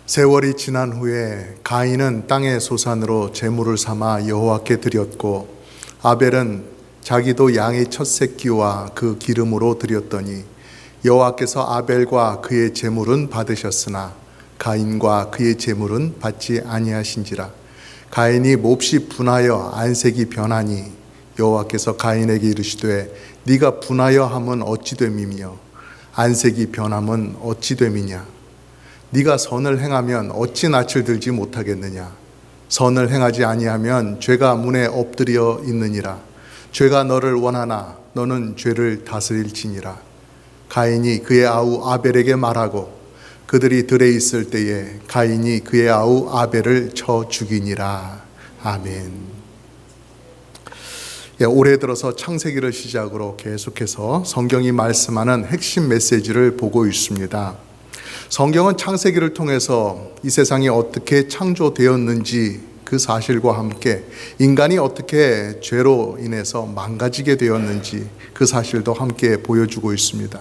세월이 지난 후에 가인은 땅의 소산으로 제물을 삼아 여호와께 드렸고, 아벨은 자기도 양의 첫 새끼와 그 기름으로 드렸더니 여호와께서 아벨과 그의 제물은 받으셨으나 가인과 그의 제물은 받지 아니하신지라. 가인이 몹시 분하여 안색이 변하니 여호와께서 가인에게 이르시되 네가 분하여 함은 어찌 됨이며 안색이 변함은 어찌 됨이냐. 네가 선을 행하면 어찌 낯을 들지 못하겠느냐. 선을 행하지 아니하면 죄가 문에 엎드려 있느니라. 죄가 너를 원하나 너는 죄를 다스릴지니라. 가인이 그의 아우 아벨에게 말하고 그들이 들에 있을 때에 가인이 그의 아우 아벨을 쳐 죽이니라. 아멘. 올해 들어서 창세기를 시작으로 계속해서 성경이 말씀하는 핵심 메시지를 보고 있습니다. 성경은 창세기를 통해서 이 세상이 어떻게 창조되었는지 그 사실과 함께 인간이 어떻게 죄로 인해서 망가지게 되었는지 그 사실도 함께 보여주고 있습니다.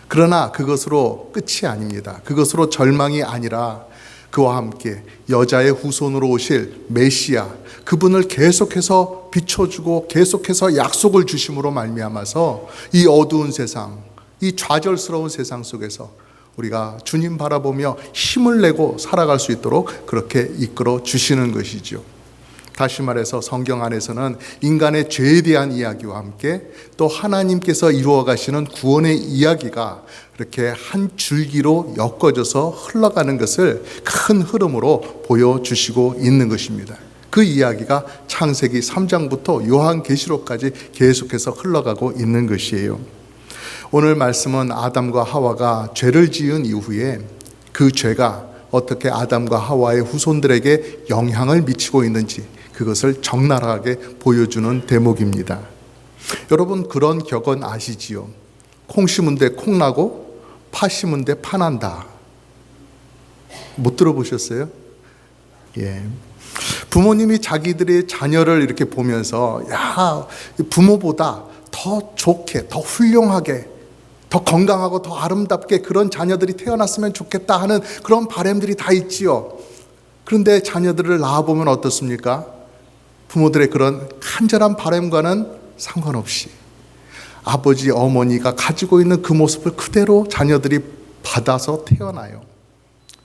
그러나 그것으로 끝이 아닙니다. 그것으로 절망이 아니라 그와 함께 여자의 후손으로 오실 메시아, 그분을 계속해서 비춰주고 계속해서 약속을 주심으로 말미암아서 이 어두운 세상, 이 좌절스러운 세상 속에서 우리가 주님 바라보며 힘을 내고 살아갈 수 있도록 그렇게 이끌어 주시는 것이죠. 다시 말해서 성경 안에서는 인간의 죄에 대한 이야기와 함께 또 하나님께서 이루어 가시는 구원의 이야기가 이렇게 한 줄기로 엮어져서 흘러가는 것을 큰 흐름으로 보여주시고 있는 것입니다. 그 이야기가 창세기 3장부터 요한계시록까지 계속해서 흘러가고 있는 것이에요. 오늘 말씀은 아담과 하와가 죄를 지은 이후에 그 죄가 어떻게 아담과 하와의 후손들에게 영향을 미치고 있는지 그것을 적나라하게 보여주는 대목입니다. 여러분, 그런 격언 아시지요? 콩 심은 데 콩 나고 파 심은 데 파 난다. 못 들어보셨어요? 예. 부모님이 자기들의 자녀를 이렇게 보면서 야, 부모보다 더 좋게, 더 훌륭하게, 더 건강하고 더 아름답게 그런 자녀들이 태어났으면 좋겠다 하는 그런 바람들이 다 있지요. 그런데 자녀들을 낳아보면 어떻습니까? 부모들의 그런 간절한 바람과는 상관없이 아버지, 어머니가 가지고 있는 그 모습을 그대로 자녀들이 받아서 태어나요.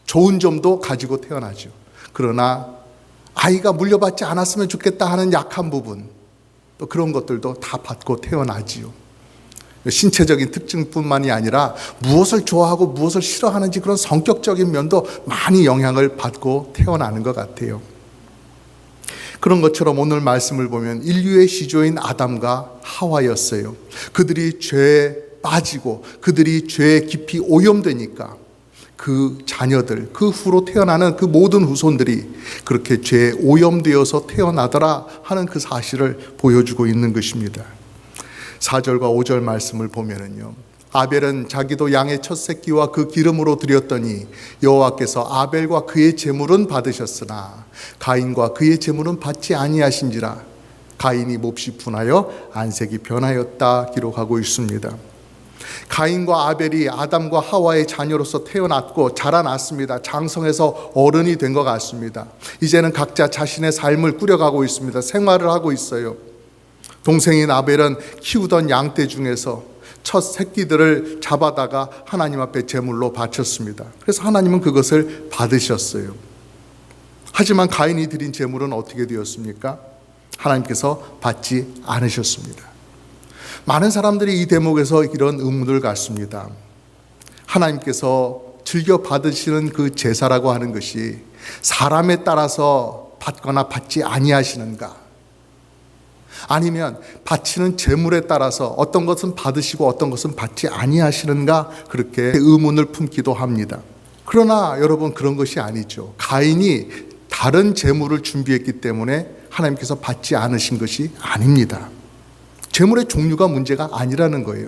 좋은 점도 가지고 태어나죠. 그러나 아이가 물려받지 않았으면 좋겠다 하는 약한 부분, 또 그런 것들도 다 받고 태어나지요. 신체적인 특징뿐만이 아니라 무엇을 좋아하고 무엇을 싫어하는지 그런 성격적인 면도 많이 영향을 받고 태어나는 것 같아요. 그런 것처럼 오늘 말씀을 보면 인류의 시조인 아담과 하와였어요. 그들이 죄에 빠지고 그들이 죄에 깊이 오염되니까 그 자녀들, 그 후로 태어나는 그 모든 후손들이 그렇게 죄에 오염되어서 태어나더라 하는 그 사실을 보여주고 있는 것입니다. 4절과 5절 말씀을 보면은요, 아벨은 자기도 양의 첫 새끼와 그 기름으로 드렸더니 여호와께서 아벨과 그의 제물은 받으셨으나 가인과 그의 제물은 받지 아니하신지라. 가인이 몹시 분하여 안색이 변하였다 기록하고 있습니다. 가인과 아벨이 아담과 하와의 자녀로서 태어났고 자라났습니다. 장성해서 어른이 된 것 같습니다. 이제는 각자 자신의 삶을 꾸려가고 있습니다. 생활을 하고 있어요. 동생인 아벨은 키우던 양떼 중에서 첫 새끼들을 잡아다가 하나님 앞에 제물로 바쳤습니다. 그래서 하나님은 그것을 받으셨어요. 하지만 가인이 드린 제물은 어떻게 되었습니까? 하나님께서 받지 않으셨습니다. 많은 사람들이 이 대목에서 이런 의문을 갖습니다. 하나님께서 즐겨 받으시는 그 제사라고 하는 것이 사람에 따라서 받거나 받지 아니하시는가? 아니면 바치는 제물에 따라서 어떤 것은 받으시고 어떤 것은 받지 아니하시는가? 그렇게 의문을 품기도 합니다. 그러나 여러분, 그런 것이 아니죠. 가인이 다른 제물을 준비했기 때문에 하나님께서 받지 않으신 것이 아닙니다. 제물의 종류가 문제가 아니라는 거예요.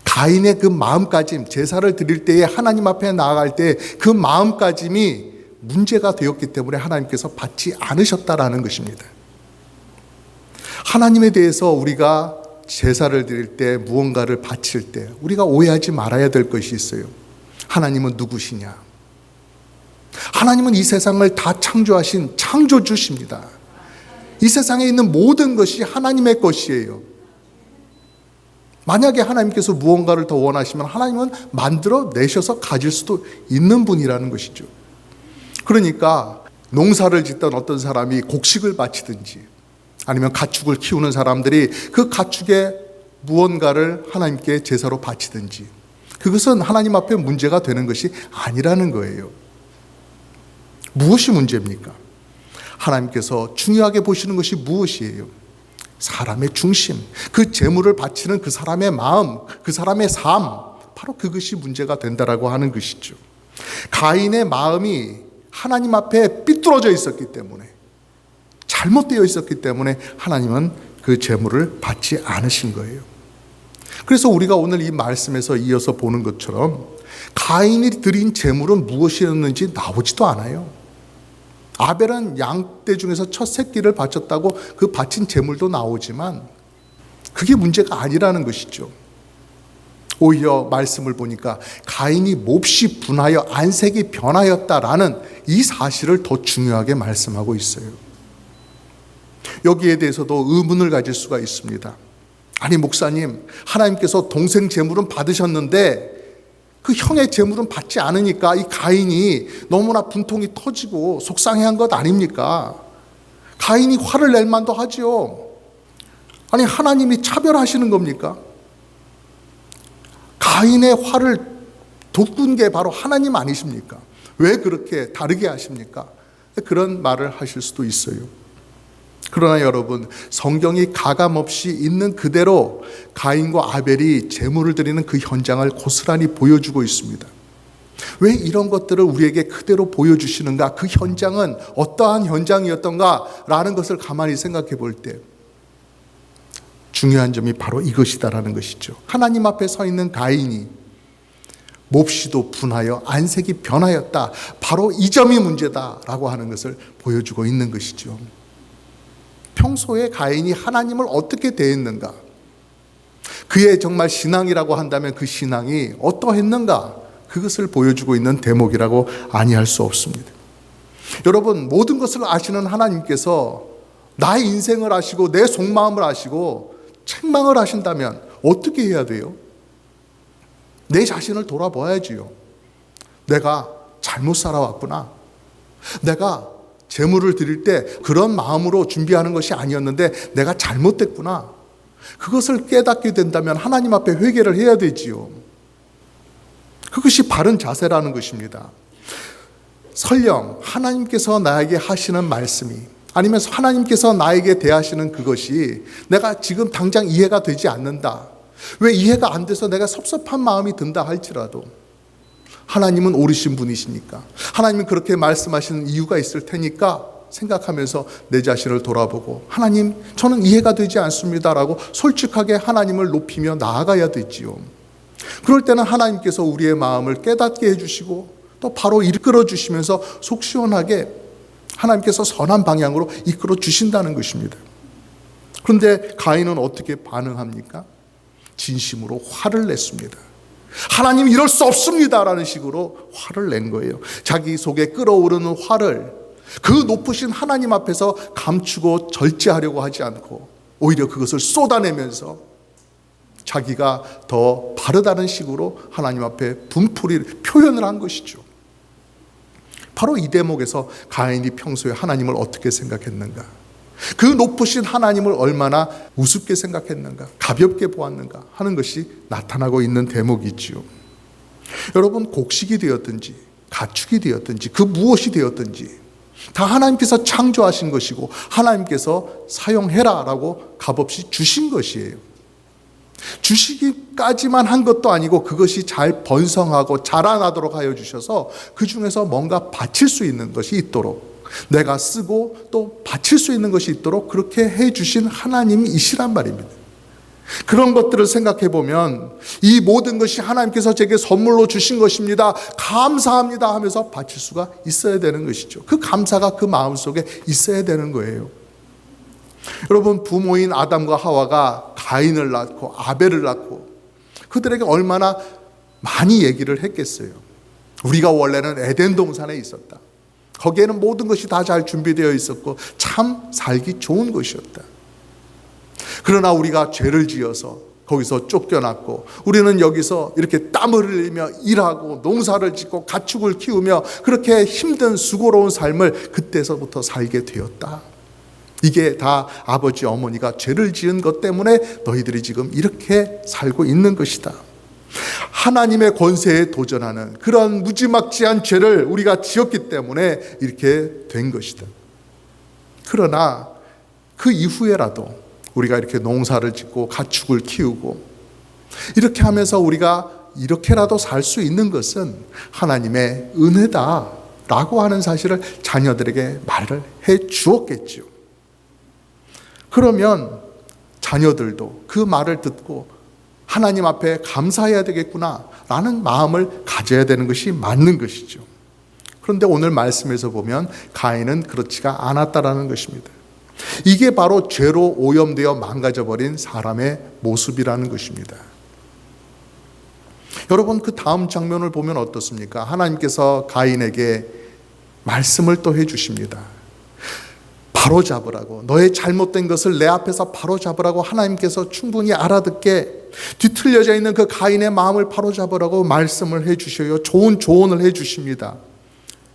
가인의 그 마음가짐, 제사를 드릴 때에 하나님 앞에 나아갈 때 그 마음가짐이 문제가 되었기 때문에 하나님께서 받지 않으셨다라는 것입니다. 하나님에 대해서 우리가 제사를 드릴 때, 무언가를 바칠 때 우리가 오해하지 말아야 될 것이 있어요. 하나님은 누구시냐? 하나님은 이 세상을 다 창조하신 창조주십니다. 이 세상에 있는 모든 것이 하나님의 것이에요. 만약에 하나님께서 무언가를 더 원하시면 하나님은 만들어 내셔서 가질 수도 있는 분이라는 것이죠. 그러니까 농사를 짓던 어떤 사람이 곡식을 바치든지 아니면 가축을 키우는 사람들이 그 가축에 무언가를 하나님께 제사로 바치든지 그것은 하나님 앞에 문제가 되는 것이 아니라는 거예요. 무엇이 문제입니까? 하나님께서 중요하게 보시는 것이 무엇이에요? 사람의 중심, 그 제물을 바치는 그 사람의 마음, 그 사람의 삶, 바로 그것이 문제가 된다라고 하는 것이죠. 가인의 마음이 하나님 앞에 삐뚤어져 있었기 때문에, 잘못되어 있었기 때문에 하나님은 그 제물을 받지 않으신 거예요. 그래서 우리가 오늘 이 말씀에서 이어서 보는 것처럼 가인이 드린 제물은 무엇이었는지 나오지도 않아요. 아벨은 양떼 중에서 첫 새끼를 바쳤다고 그 바친 제물도 나오지만 그게 문제가 아니라는 것이죠. 오히려 말씀을 보니까 가인이 몹시 분하여 안색이 변하였다라는 이 사실을 더 중요하게 말씀하고 있어요. 여기에 대해서도 의문을 가질 수가 있습니다. 아니 목사님, 하나님께서 동생 제물은 받으셨는데 그 형의 제물은 받지 않으니까 이 가인이 너무나 분통이 터지고 속상해한 것 아닙니까? 가인이 화를 낼 만도 하지요. 아니 하나님이 차별하시는 겁니까? 가인의 화를 돋군 게 바로 하나님 아니십니까? 왜 그렇게 다르게 하십니까? 그런 말을 하실 수도 있어요. 그러나 여러분, 성경이 가감없이 있는 그대로 가인과 아벨이 제물을 드리는 그 현장을 고스란히 보여주고 있습니다. 왜 이런 것들을 우리에게 그대로 보여주시는가? 그 현장은 어떠한 현장이었던가? 라는 것을 가만히 생각해 볼 때 중요한 점이 바로 이것이다라는 것이죠. 하나님 앞에 서 있는 가인이 몹시도 분하여 안색이 변하였다. 바로 이 점이 문제다라고 하는 것을 보여주고 있는 것이죠. 평소에 가인이 하나님을 어떻게 대했는가? 그의 정말 신앙이라고 한다면 그 신앙이 어떠했는가? 그것을 보여주고 있는 대목이라고 아니할 수 없습니다. 여러분, 모든 것을 아시는 하나님께서 나의 인생을 아시고 내 속마음을 아시고 책망을 하신다면 어떻게 해야 돼요? 내 자신을 돌아봐야지요. 내가 잘못 살아왔구나. 내가 제물을 드릴 때 그런 마음으로 준비하는 것이 아니었는데 내가 잘못됐구나. 그것을 깨닫게 된다면 하나님 앞에 회개를 해야 되지요. 그것이 바른 자세라는 것입니다. 설령 하나님께서 나에게 하시는 말씀이 아니면 하나님께서 나에게 대하시는 그것이 내가 지금 당장 이해가 되지 않는다. 왜 이해가 안 돼서 내가 섭섭한 마음이 든다 할지라도 하나님은 옳으신 분이시니까 하나님은 그렇게 말씀하시는 이유가 있을 테니까 생각하면서 내 자신을 돌아보고 하나님 저는 이해가 되지 않습니다라고 솔직하게 하나님을 높이며 나아가야 되지요. 그럴 때는 하나님께서 우리의 마음을 깨닫게 해주시고 또 바로 이끌어 주시면서 속 시원하게 하나님께서 선한 방향으로 이끌어 주신다는 것입니다. 그런데 가인은 어떻게 반응합니까? 진심으로 화를 냈습니다. 하나님 이럴 수 없습니다라는 식으로 화를 낸 거예요. 자기 속에 끓어오르는 화를 그 높으신 하나님 앞에서 감추고 절제하려고 하지 않고 오히려 그것을 쏟아내면서 자기가 더 바르다는 식으로 하나님 앞에 분풀이를 표현을 한 것이죠. 바로 이 대목에서 가인이 평소에 하나님을 어떻게 생각했는가, 그 높으신 하나님을 얼마나 우습게 생각했는가, 가볍게 보았는가 하는 것이 나타나고 있는 대목이지요. 여러분, 곡식이 되었든지 가축이 되었든지 그 무엇이 되었든지 다 하나님께서 창조하신 것이고 하나님께서 사용해라라고 값없이 주신 것이에요. 주시기까지만 한 것도 아니고 그것이 잘 번성하고 자라나도록 하여 주셔서 그 중에서 뭔가 바칠 수 있는 것이 있도록, 내가 쓰고 또 바칠 수 있는 것이 있도록 그렇게 해주신 하나님이시란 말입니다. 그런 것들을 생각해 보면 이 모든 것이 하나님께서 제게 선물로 주신 것입니다, 감사합니다 하면서 바칠 수가 있어야 되는 것이죠. 그 감사가 그 마음속에 있어야 되는 거예요. 여러분, 부모인 아담과 하와가 가인을 낳고 아벨을 낳고 그들에게 얼마나 많이 얘기를 했겠어요. 우리가 원래는 에덴 동산에 있었다. 거기에는 모든 것이 다 잘 준비되어 있었고 참 살기 좋은 곳이었다. 그러나 우리가 죄를 지어서 거기서 쫓겨났고 우리는 여기서 이렇게 땀을 흘리며 일하고 농사를 짓고 가축을 키우며 그렇게 힘든 수고로운 삶을 그때서부터 살게 되었다. 이게 다 아버지 어머니가 죄를 지은 것 때문에 너희들이 지금 이렇게 살고 있는 것이다. 하나님의 권세에 도전하는 그런 무지막지한 죄를 우리가 지었기 때문에 이렇게 된 것이다. 그러나 그 이후에라도 우리가 이렇게 농사를 짓고 가축을 키우고 이렇게 하면서 우리가 이렇게라도 살 수 있는 것은 하나님의 은혜다라고 하는 사실을 자녀들에게 말을 해 주었겠죠. 그러면 자녀들도 그 말을 듣고 하나님 앞에 감사해야 되겠구나라는 마음을 가져야 되는 것이 맞는 것이죠. 그런데 오늘 말씀에서 보면 가인은 그렇지가 않았다라는 것입니다. 이게 바로 죄로 오염되어 망가져버린 사람의 모습이라는 것입니다. 여러분, 그 다음 장면을 보면 어떻습니까? 하나님께서 가인에게 말씀을 또 해주십니다. 바로 잡으라고, 너의 잘못된 것을 내 앞에서 바로 잡으라고 하나님께서 충분히 알아듣게 뒤틀려져 있는 그 가인의 마음을 바로 잡으라고 말씀을 해주셔요. 좋은 조언을 해주십니다.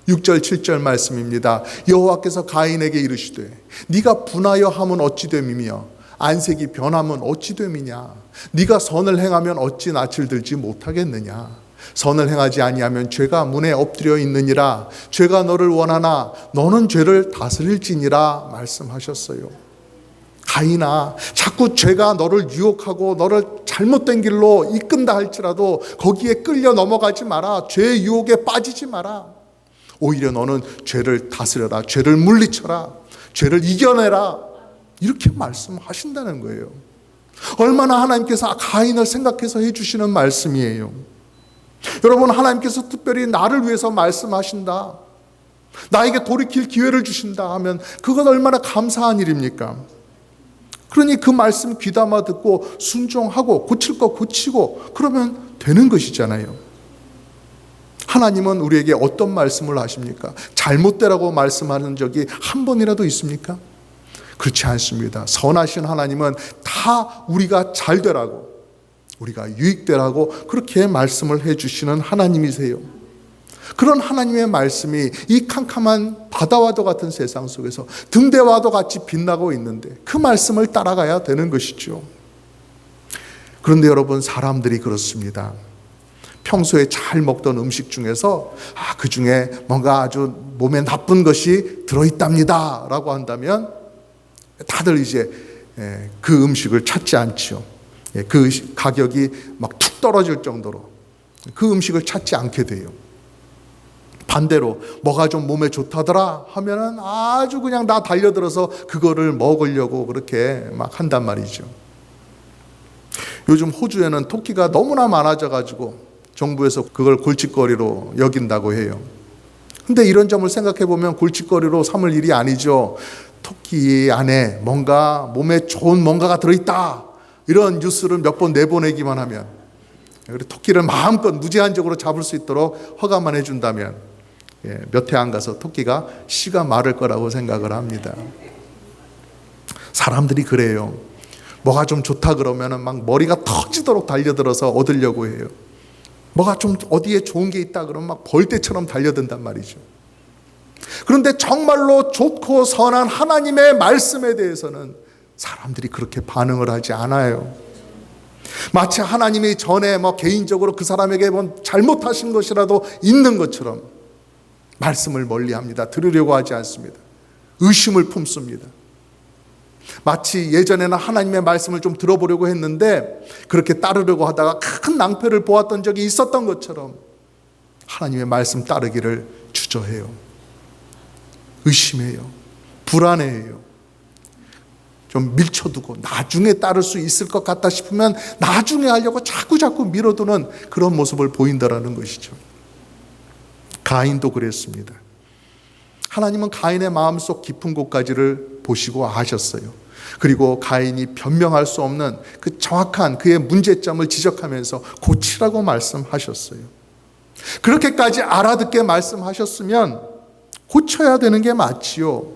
6절 7절 말씀입니다. 여호와께서 가인에게 이르시되 네가 분하여 함은 어찌 됨이며 안색이 변함은 어찌 됨이냐. 네가 선을 행하면 어찌 낯을 들지 못하겠느냐. 선을 행하지 아니하면 죄가 문에 엎드려 있느니라. 죄가 너를 원하나 너는 죄를 다스릴지니라 말씀하셨어요. 가인아, 자꾸 죄가 너를 유혹하고 너를 잘못된 길로 이끈다 할지라도 거기에 끌려 넘어가지 마라. 죄의 유혹에 빠지지 마라. 오히려 너는 죄를 다스려라. 죄를 물리쳐라. 죄를 이겨내라. 이렇게 말씀하신다는 거예요. 얼마나 하나님께서 가인을 생각해서 해주시는 말씀이에요. 여러분, 하나님께서 특별히 나를 위해서 말씀하신다, 나에게 돌이킬 기회를 주신다 하면 그건 얼마나 감사한 일입니까? 그러니 그 말씀 귀담아 듣고 순종하고 고칠 거 고치고 그러면 되는 것이잖아요. 하나님은 우리에게 어떤 말씀을 하십니까? 잘못되라고 말씀하는 적이 한 번이라도 있습니까? 그렇지 않습니다. 선하신 하나님은 다 우리가 잘 되라고, 우리가 유익되라고 그렇게 말씀을 해주시는 하나님이세요. 그런 하나님의 말씀이 이 캄캄한 바다와도 같은 세상 속에서 등대와도 같이 빛나고 있는데 그 말씀을 따라가야 되는 것이죠. 그런데 여러분, 사람들이 그렇습니다. 평소에 잘 먹던 음식 중에서 그 중에 뭔가 아주 몸에 나쁜 것이 들어있답니다 라고 한다면 다들 이제 그 음식을 찾지 않죠. 그 가격이 막 툭 떨어질 정도로 그 음식을 찾지 않게 돼요. 반대로 뭐가 좀 몸에 좋다더라 하면은 아주 그냥 다 달려들어서 그거를 먹으려고 그렇게 막 한단 말이죠. 요즘 호주에는 토끼가 너무나 많아져 가지고 정부에서 그걸 골칫거리로 여긴다고 해요. 근데 이런 점을 생각해 보면 골칫거리로 삼을 일이 아니죠. 토끼 안에 뭔가 몸에 좋은 뭔가가 들어있다, 이런 뉴스를 몇 번 내보내기만 하면, 토끼를 마음껏 무제한적으로 잡을 수 있도록 허가만 해준다면 몇 해 안 가서 토끼가 씨가 마를 거라고 생각을 합니다. 사람들이 그래요. 뭐가 좀 좋다 그러면 막 머리가 터지도록 달려들어서 얻으려고 해요. 뭐가 좀 어디에 좋은 게 있다 그러면 막 벌떼처럼 달려든단 말이죠. 그런데 정말로 좋고 선한 하나님의 말씀에 대해서는 사람들이 그렇게 반응을 하지 않아요. 마치 하나님이 전에 개인적으로 그 사람에게 잘못하신 것이라도 있는 것처럼 말씀을 멀리합니다. 들으려고 하지 않습니다. 의심을 품습니다. 마치 예전에는 하나님의 말씀을 좀 들어보려고 했는데 그렇게 따르려고 하다가 큰 낭패를 보았던 적이 있었던 것처럼 하나님의 말씀 따르기를 주저해요. 의심해요. 불안해해요. 좀 밀쳐두고 나중에 따를 수 있을 것 같다 싶으면 나중에 하려고 자꾸 밀어두는 그런 모습을 보인다라는 것이죠. 가인도 그랬습니다. 하나님은 가인의 마음속 깊은 곳까지를 보시고 아셨어요. 그리고 가인이 변명할 수 없는 그 정확한 그의 문제점을 지적하면서 고치라고 말씀하셨어요. 그렇게까지 알아듣게 말씀하셨으면 고쳐야 되는 게 맞지요.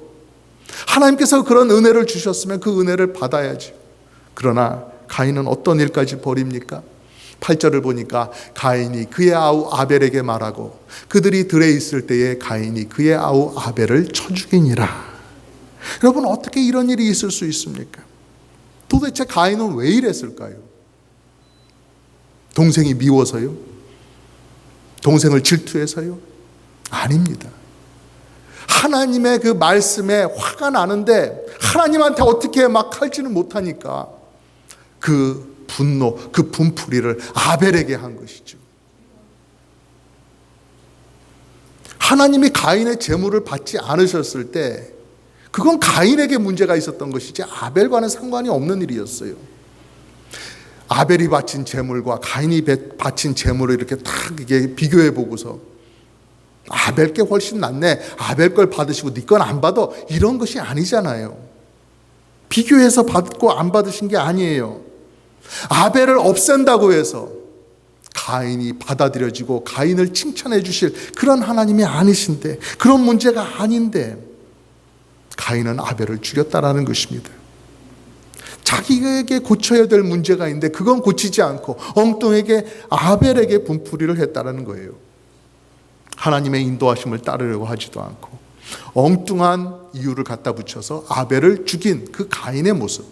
하나님께서 그런 은혜를 주셨으면 그 은혜를 받아야지. 그러나 가인은 어떤 일까지 벌입니까? 8절을 보니까 가인이 그의 아우 아벨에게 말하고 그들이 들에 있을 때에 가인이 그의 아우 아벨을 쳐 죽이니라. 여러분, 어떻게 이런 일이 있을 수 있습니까? 도대체 가인은 왜 이랬을까요? 동생이 미워서요? 동생을 질투해서요? 아닙니다. 하나님의 그 말씀에 화가 나는데 하나님한테 어떻게 막 할지는 못하니까 그 분노, 그 분풀이를 아벨에게 한 것이죠. 하나님이 가인의 재물을 받지 않으셨을 때 그건 가인에게 문제가 있었던 것이지 아벨과는 상관이 없는 일이었어요. 아벨이 바친 재물과 가인이 바친 재물을 이렇게 딱 이게 비교해 보고서 아벨 게 훨씬 낫네, 아벨 걸 받으시고 네 건 안 받아, 이런 것이 아니잖아요. 비교해서 받고 안 받으신 게 아니에요. 아벨을 없앤다고 해서 가인이 받아들여지고 가인을 칭찬해 주실 그런 하나님이 아니신데, 그런 문제가 아닌데 가인은 아벨을 죽였다라는 것입니다. 자기에게 고쳐야 될 문제가 있는데 그건 고치지 않고 엉뚱하게 아벨에게 분풀이를 했다라는 거예요. 하나님의 인도하심을 따르려고 하지도 않고 엉뚱한 이유를 갖다 붙여서 아벨을 죽인 그 가인의 모습,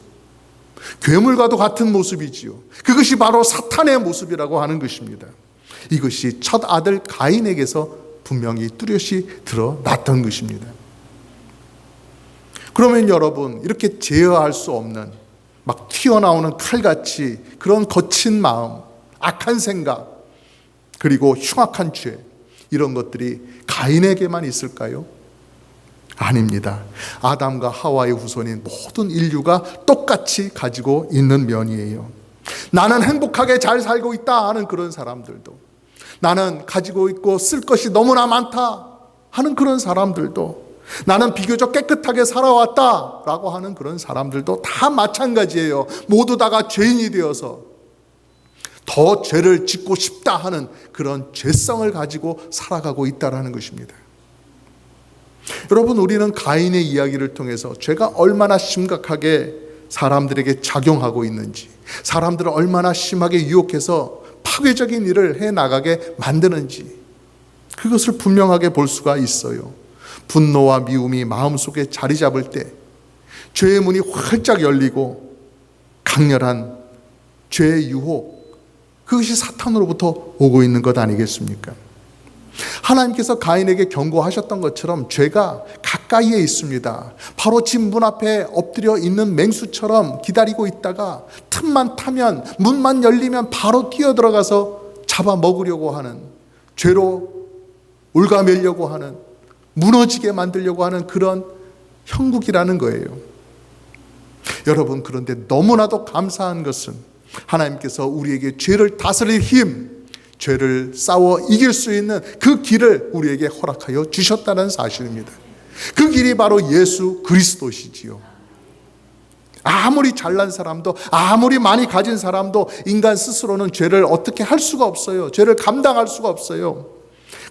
괴물과도 같은 모습이지요. 그것이 바로 사탄의 모습이라고 하는 것입니다. 이것이 첫 아들 가인에게서 분명히 뚜렷이 드러났던 것입니다. 그러면 여러분, 이렇게 제어할 수 없는 막 튀어나오는 칼같이 그런 거친 마음, 악한 생각, 그리고 흉악한 죄, 이런 것들이 가인에게만 있을까요? 아닙니다. 아담과 하와의 후손인 모든 인류가 똑같이 가지고 있는 면이에요. 나는 행복하게 잘 살고 있다 하는 그런 사람들도, 나는 가지고 있고 쓸 것이 너무나 많다 하는 그런 사람들도, 나는 비교적 깨끗하게 살아왔다 라고 하는 그런 사람들도 다 마찬가지예요. 모두 다가 죄인이 되어서 더 죄를 짓고 싶다 하는 그런 죄성을 가지고 살아가고 있다는 것입니다. 여러분, 우리는 가인의 이야기를 통해서 죄가 얼마나 심각하게 사람들에게 작용하고 있는지, 사람들을 얼마나 심하게 유혹해서 파괴적인 일을 해나가게 만드는지, 그것을 분명하게 볼 수가 있어요. 분노와 미움이 마음속에 자리 잡을 때 죄의 문이 활짝 열리고 강렬한 죄의 유혹, 그것이 사탄으로부터 오고 있는 것 아니겠습니까? 하나님께서 가인에게 경고하셨던 것처럼 죄가 가까이에 있습니다. 바로 집 문 앞에 엎드려 있는 맹수처럼 기다리고 있다가 틈만 타면, 문만 열리면 바로 뛰어들어가서 잡아먹으려고 하는, 죄로 올가매려고 하는, 무너지게 만들려고 하는 그런 형국이라는 거예요. 여러분, 그런데 너무나도 감사한 것은 하나님께서 우리에게 죄를 다스릴 힘, 죄를 싸워 이길 수 있는 그 길을 우리에게 허락하여 주셨다는 사실입니다. 그 길이 바로 예수 그리스도시지요. 아무리 잘난 사람도, 아무리 많이 가진 사람도 인간 스스로는 죄를 어떻게 할 수가 없어요. 죄를 감당할 수가 없어요.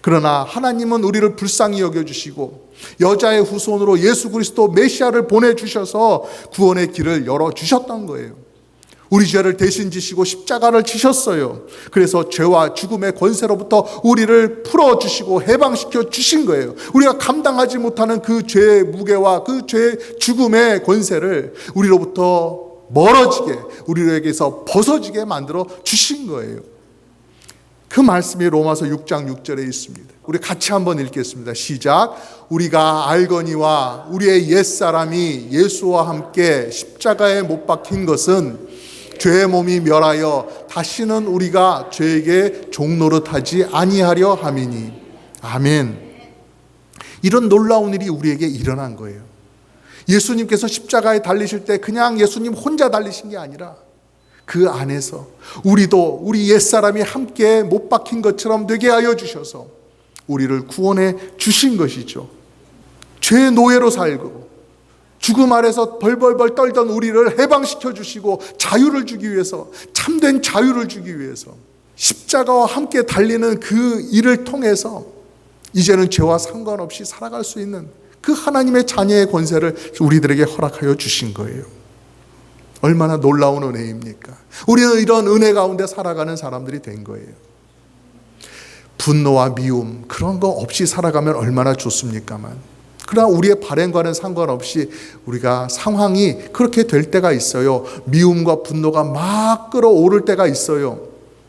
그러나 하나님은 우리를 불쌍히 여겨주시고 여자의 후손으로 예수 그리스도 메시아를 보내주셔서 구원의 길을 열어주셨던 거예요. 우리 죄를 대신 지시고 십자가를 지셨어요. 그래서 죄와 죽음의 권세로부터 우리를 풀어주시고 해방시켜 주신 거예요. 우리가 감당하지 못하는 그 죄의 무게와 그 죄의 죽음의 권세를 우리로부터 멀어지게, 우리에게서 벗어지게 만들어 주신 거예요. 그 말씀이 로마서 6장 6절에 있습니다. 우리 같이 한번 읽겠습니다. 시작. 우리가 알거니와 우리의 옛사람이 예수와 함께 십자가에 못 박힌 것은 죄의 몸이 멸하여 다시는 우리가 죄에게 종노릇하지 아니하려 함이니. 아멘. 이런 놀라운 일이 우리에게 일어난 거예요. 예수님께서 십자가에 달리실 때 그냥 예수님 혼자 달리신 게 아니라 그 안에서 우리도 우리 옛사람이 함께 못 박힌 것처럼 되게 하여 주셔서 우리를 구원해 주신 것이죠. 죄의 노예로 살고 죽음 아래서 벌벌벌 떨던 우리를 해방시켜 주시고 자유를 주기 위해서, 참된 자유를 주기 위해서 십자가와 함께 달리는 그 일을 통해서 이제는 죄와 상관없이 살아갈 수 있는 그 하나님의 자녀의 권세를 우리들에게 허락하여 주신 거예요. 얼마나 놀라운 은혜입니까? 우리는 이런 은혜 가운데 살아가는 사람들이 된 거예요. 분노와 미움 그런 거 없이 살아가면 얼마나 좋습니까만, 그러나 우리의 발행과는 상관없이 우리가 상황이 그렇게 될 때가 있어요. 미움과 분노가 막 끌어오를 때가 있어요.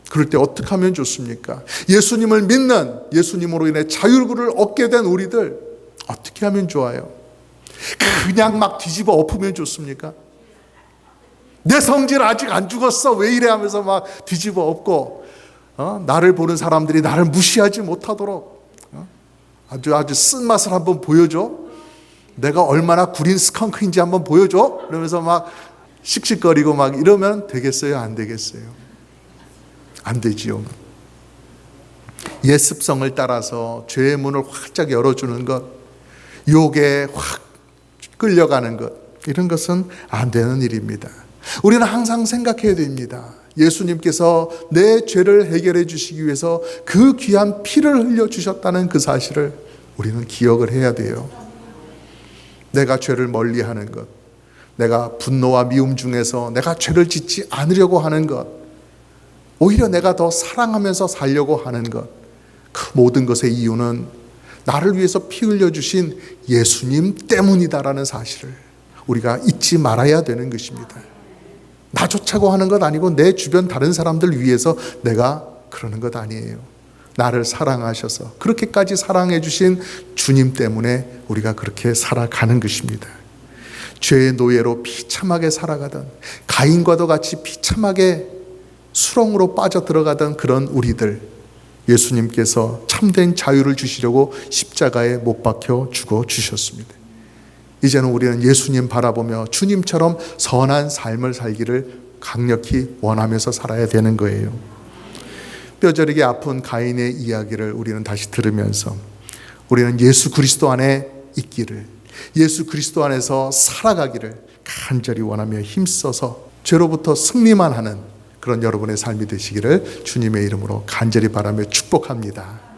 그럴 때 어떻게 하면 좋습니까? 예수님을 믿는, 예수님으로 인해 자유를 얻게 된 우리들 어떻게 하면 좋아요? 그냥 막 뒤집어 엎으면 좋습니까? 내 성질 아직 안 죽었어 왜 이래 하면서 막 뒤집어 엎고, 나를 보는 사람들이 나를 무시하지 못하도록 아주 쓴맛을 한번 보여줘. 내가 얼마나 구린 스컹크인지 한번 보여줘. 그러면서 막 씩씩거리고 막 이러면 되겠어요? 안 되겠어요? 안 되지요. 예습성을 따라서 죄의 문을 활짝 열어주는 것, 유혹에 확 끌려가는 것, 이런 것은 안 되는 일입니다. 우리는 항상 생각해야 됩니다. 예수님께서 내 죄를 해결해 주시기 위해서 그 귀한 피를 흘려주셨다는 그 사실을 우리는 기억을 해야 돼요. 내가 죄를 멀리하는 것, 내가 분노와 미움 중에서 내가 죄를 짓지 않으려고 하는 것, 오히려 내가 더 사랑하면서 살려고 하는 것, 그 모든 것의 이유는 나를 위해서 피 흘려주신 예수님 때문이다라는 사실을 우리가 잊지 말아야 되는 것입니다. 나 좋자고 하는 것 아니고 내 주변 다른 사람들 위해서 내가 그러는 것 아니에요. 나를 사랑하셔서 그렇게까지 사랑해 주신 주님 때문에 우리가 그렇게 살아가는 것입니다. 죄의 노예로 비참하게 살아가던, 가인과도 같이 비참하게 수렁으로 빠져 들어가던 그런 우리들, 예수님께서 참된 자유를 주시려고 십자가에 못 박혀 죽어 주셨습니다. 이제는 우리는 예수님 바라보며 주님처럼 선한 삶을 살기를 강력히 원하면서 살아야 되는 거예요. 뼈저리게 아픈 가인의 이야기를 우리는 다시 들으면서 우리는 예수 그리스도 안에 있기를, 예수 그리스도 안에서 살아가기를 간절히 원하며 힘써서 죄로부터 승리만 하는 그런 여러분의 삶이 되시기를 주님의 이름으로 간절히 바라며 축복합니다.